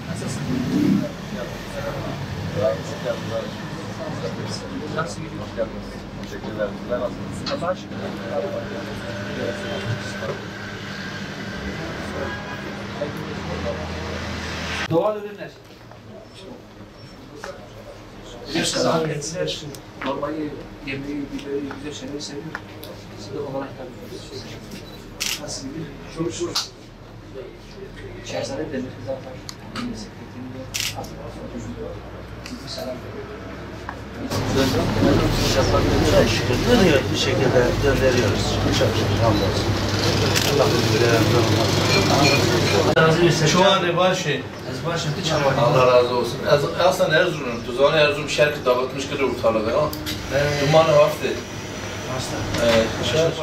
Nasılsın? Nasıl gidiyor? Hoş geldiniz. Teşekkürler. Sizler nasılsınız? Allah'a şükür. Doğal ürünler. Biliyorsunuz Ahmetliler normayı, yemeği, biberi, güzel şeyleri seviyor. Size olarak tabii. Nasıl gidiyor? Çok. Şehzade denir zaten. Selam. Şükür bir şekilde gönderiyoruz. Çok şükür. Hamdolsun. Şu an başı. Allah razı olsun. Aslında Erzurum'un tuzağını Erzurum şerki dağıtmış kırı ortalığı. Dumanı hafif. Aslında. Evet.